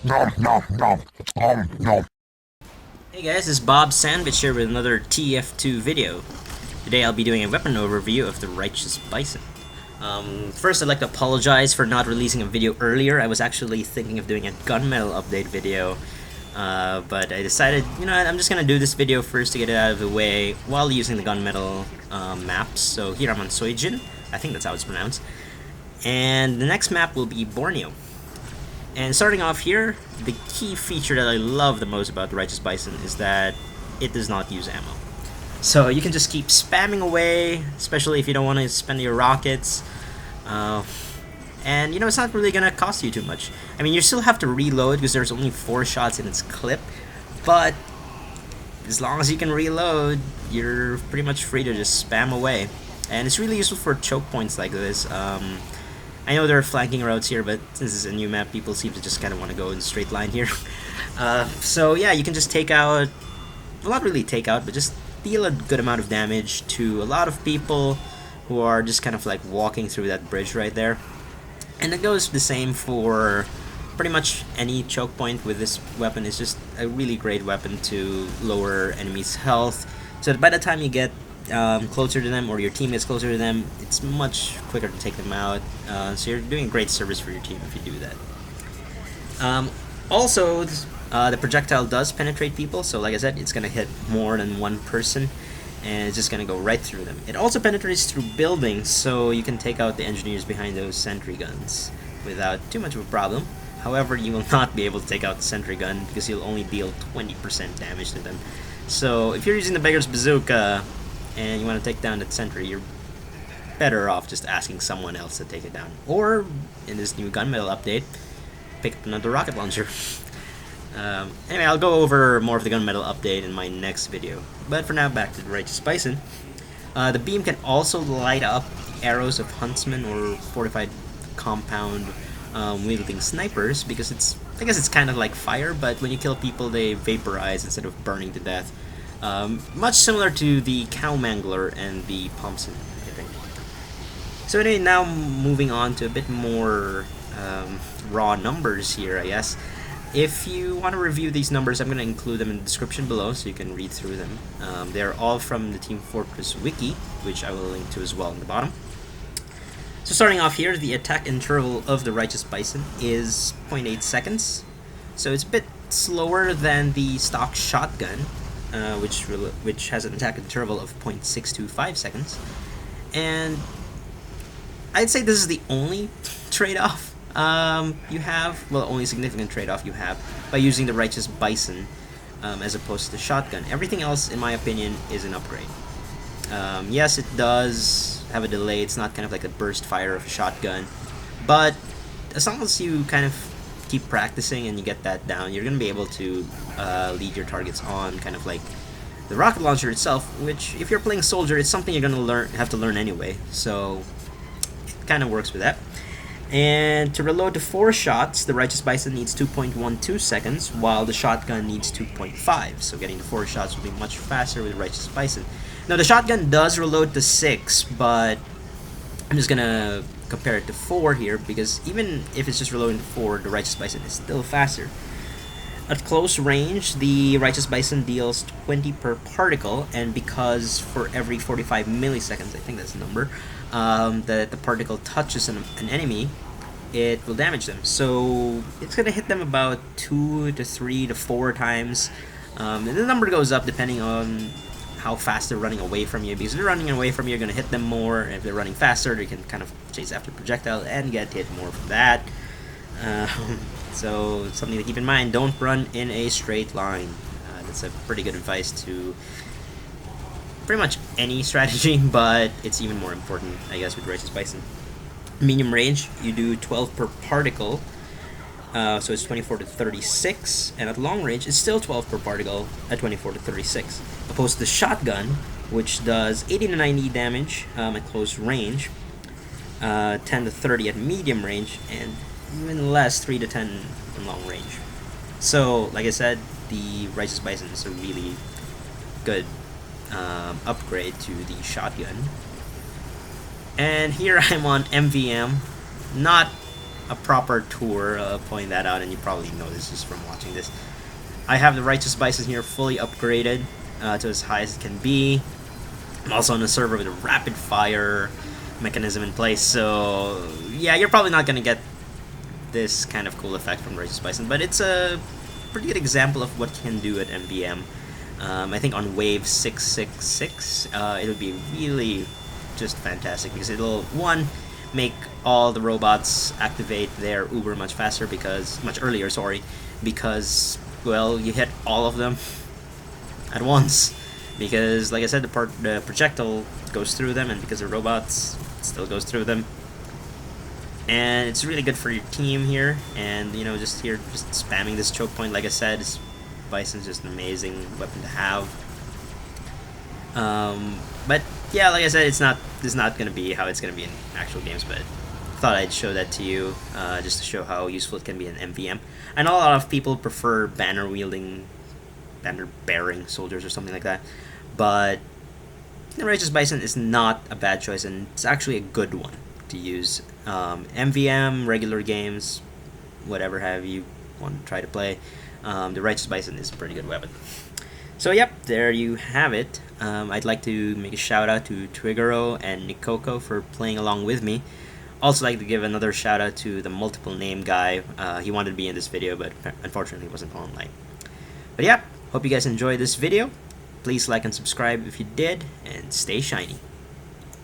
Hey guys, it's Bob Sandvich here with another TF2 video. Today I'll be doing a weapon overview of the Righteous Bison. First I'd like to apologize for not releasing a video earlier. I was actually thinking of doing a Gun Mettle update video, but I decided, you know what, I'm just gonna do this video first to get it out of the way while using the Gun Mettle maps. So here I'm on Soijin, I think that's how it's pronounced. And the next map will be Borneo. And starting off here, the key feature that I love the most about the Righteous Bison is that it does not use ammo. So you can just keep spamming away, especially if you don't want to spend your rockets. And you know, it's not really gonna cost you too much. I mean, you still have to reload because there's only 4 shots in its clip, but as long as you can reload, you're pretty much free to just spam away. And it's really useful for choke points like this. I know there are flanking routes here, but since this is a new map, people seem to just kind of want to go in a straight line here. So yeah, you can just take out, well, not really take out, but just deal a good amount of damage to a lot of people who are just kind of like walking through that bridge right there. And it goes the same for pretty much any choke point with this weapon. It's just a really great weapon to lower enemies' health, so that by the time you get closer to them, or your team gets closer to them, it's much quicker to take them out. So you're doing a great service for your team if you do that. Also, the projectile does penetrate people, so like I said, it's gonna hit more than one person, and it's just gonna go right through them. It also penetrates through buildings, so you can take out the engineers behind those sentry guns without too much of a problem. However, you will not be able to take out the sentry gun because you'll only deal 20% damage to them. So if you're using the beggar's bazooka and you want to take down that sentry, you're better off just asking someone else to take it down. Or, in this new Gun Mettle update, pick up another rocket launcher. Anyway, I'll go over more of the Gun Mettle update in my next video. But for now, back to the Righteous Bison. The beam can also light up the arrows of huntsmen or fortified compound wielding snipers, because I guess it's kind of like fire, but when you kill people, they vaporize instead of burning to death. Much similar to the Cow Mangler and the Thompson, I think. So anyway, now moving on to a bit more raw numbers here, I guess. If you want to review these numbers, I'm going to include them in the description below so you can read through them. They're all from the Team Fortress Wiki, which I will link to as well in the bottom. So starting off here, the attack interval of the Righteous Bison is 0.8 seconds. So it's a bit slower than the stock shotgun, which has an attack interval of 0.625 seconds. And I'd say this is the only trade-off you have, well, only significant trade-off you have by using the Righteous Bison as opposed to the shotgun. Everything else, in my opinion, is an upgrade. Yes, it does have a delay. It's not kind of like a burst fire of a shotgun, but as long as you kind of keep practicing and you get that down, you're going to be able to lead your targets on kind of like the rocket launcher itself, which if you're playing soldier, it's something you're going to have to learn anyway, so it kind of works with that. And to reload to 4 shots, the Righteous Bison needs 2.12 seconds, while the shotgun needs 2.5, so getting to 4 shots will be much faster with the Righteous Bison. Now the shotgun does reload to 6, but I'm just going to compare it to 4 here, because even if it's just reloading to 4, the Righteous Bison is still faster. At close range, the Righteous Bison deals 20 per particle, and because for every 45 milliseconds, I think that's the number, that the particle touches an enemy, it will damage them. So it's going to hit them about 2 to 3 to 4 times, and the number goes up depending on how fast they're running away from you, because if they're running away from you, you're going to hit them more, and if they're running faster, they can kind of chase after projectile and get hit more from that. So something to keep in mind, don't run in a straight line. That's a pretty good advice to pretty much any strategy, but it's even more important, I guess, with Righteous Bison. Medium range, you do 12 per particle, so it's 24 to 36, and at long range, it's still 12 per particle at 24 to 36. Opposed to the shotgun, which does 80 to 90 damage at close range, 10 to 30 at medium range, and even less, 3 to 10 in long range. So, like I said, the Righteous Bison is a really good upgrade to the shotgun. And here I'm on MVM, not a proper tour, pointing that out, and you probably know this just from watching this. I have the Righteous Bison here fully upgraded to as high as it can be. I'm also on a server with a rapid fire mechanism in place, so yeah, you're probably not gonna get this kind of cool effect from Righteous Bison, but it's a pretty good example of what can do at MVM. I think on wave 666, it'll be really just fantastic because it'll, one, make all the robots activate their uber much faster much earlier, because, well, you hit all of them at once. Because, like I said, the projectile goes through them, and because they're robots, it still goes through them. And it's really good for your team here, and, you know, just spamming this choke point, like I said, Bison's just an amazing weapon to have. But, yeah, like I said, it's not going to be how it's going to be in actual games, but I thought I'd show that to you, just to show how useful it can be in MVM. I know a lot of people prefer banner-bearing soldiers or something like that, but the Righteous Bison is not a bad choice, and it's actually a good one to use. MVM, regular games, whatever have you want to try to play, the Righteous Bison is a pretty good weapon. So yep, there you have it. I'd like to make a shout out to Twigaro and Nicoco for playing along with me. Also like to give another shout out to the TheMultipleNameGuy. He wanted to be in this video, but unfortunately he wasn't online. But yeah, hope you guys enjoyed this video. Please like and subscribe if you did, and stay shiny.